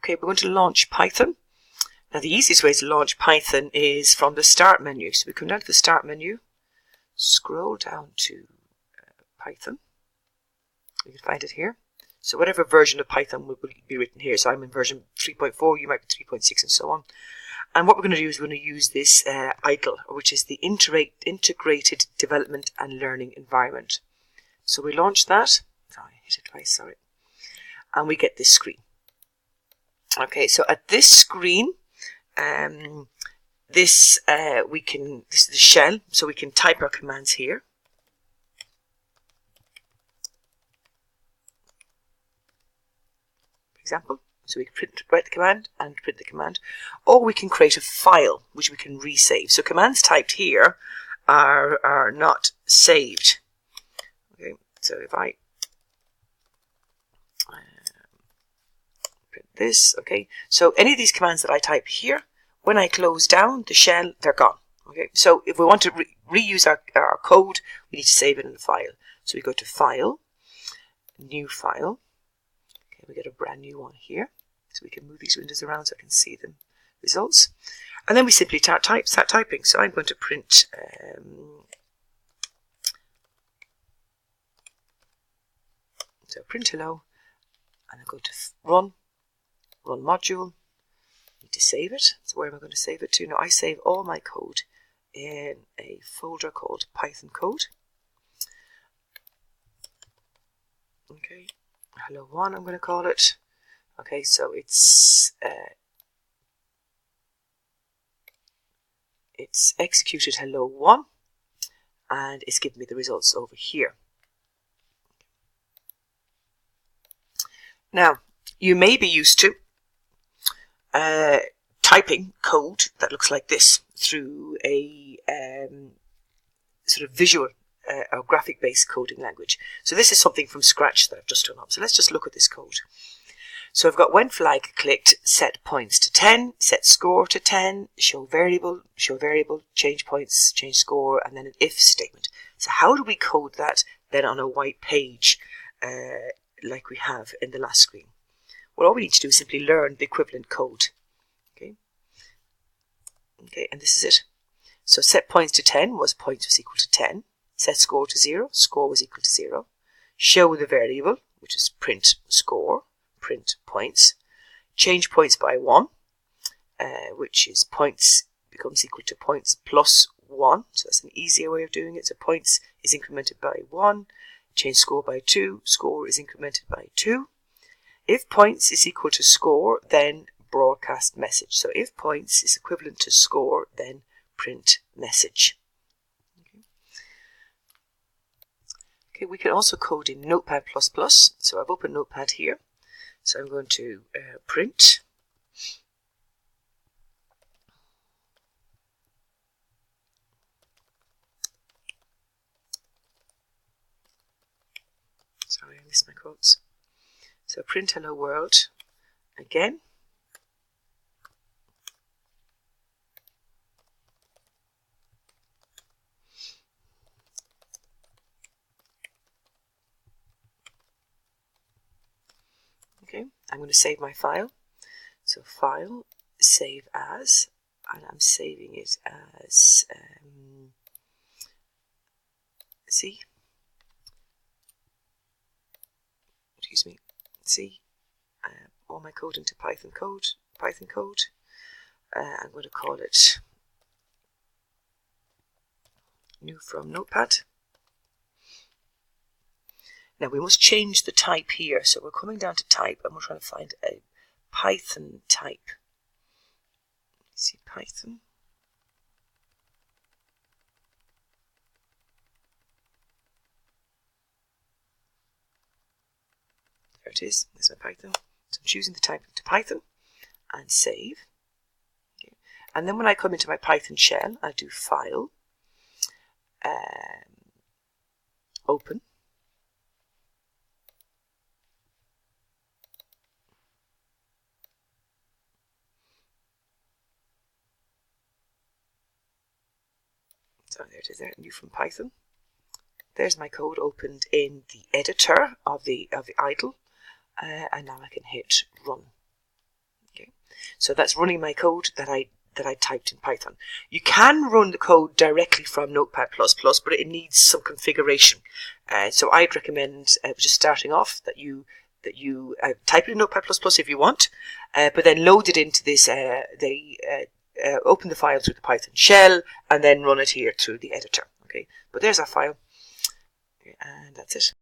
Okay, we're going to launch Python. Now the easiest way to launch Python is from the Start menu. So we come down to the Start menu, scroll down to Python. You can find it here. So whatever version of Python will be written here. So I'm in version 3.4, you might be 3.6 and so on. And what we're going to do is we're going to use this IDLE, which is the Integrated Development and Learning Environment. So we launch that. Oh, I hit it twice, sorry. And we get this screen. Okay, so at this screen, this is the shell, so we can type our commands here. For example, so we can write the command and print the command, or we can create a file which we can resave. So commands typed here are not saved. Okay, so if I print this, okay, so any of these commands that I type here, when I close down the shell, they're gone. Okay, so if we want to reuse our code, we need to save it in a file. So we go to File, New File. Okay, we get a brand new one here. So we can move these windows around so I can see the results. And then we simply start typing. So I'm going to print print hello, and I'm going to run module. Need to save it. So where am I going to save it to? Now I save all my code in a folder called Python code. Okay, hello 1 I'm going to call it. Okay, so it's executed hello 1 and it's given me the results over here. Now you may be used to typing code that looks like this through a sort of visual or graphic based coding language. So this is something from scratch that I've just done up. So let's just look at this code. So I've got when flag clicked, set points to 10, set score to 10, show variable, change points, change score, and then an if statement. So how do we code that then on a white page like we have in the last screen? Well, all we need to do is simply learn the equivalent code. Okay, and this is it. So set points to 10 was points was equal to 10. Set score to 0, score was equal to 0. Show the variable, which is print score, print points. Change points by 1, which is points becomes equal to points plus 1. So that's an easier way of doing it. So points is incremented by 1. Change score by 2. Score is incremented by 2. If points is equal to score, then broadcast message. So if points is equivalent to score, then print message. Okay, we can also code in Notepad++. So I've opened Notepad here. So I'm going to print. Sorry, I missed my quotes. So print hello world again. Okay, I'm going to save my file. So file, save as, and I'm saving it as C. Excuse me, C. All my code into Python code. I'm going to call it new from Notepad. Now we must change the type here. So we're coming down to type and we're trying to find a Python type. See Python. There it is. There's my Python. So I'm choosing the type to Python and save. Okay. And then when I come into my Python shell, I do File, Open. So there it is there, new from Python. There's my code opened in the editor of the IDLE, and now I can hit run. So that's running my code that I typed in Python. You can run the code directly from Notepad++, but it needs some configuration. So I'd recommend, just starting off, that you type it in Notepad++ if you want, but then load it into this, open the file through the Python shell, and then run it here through the editor. Okay, but there's our file, and that's it.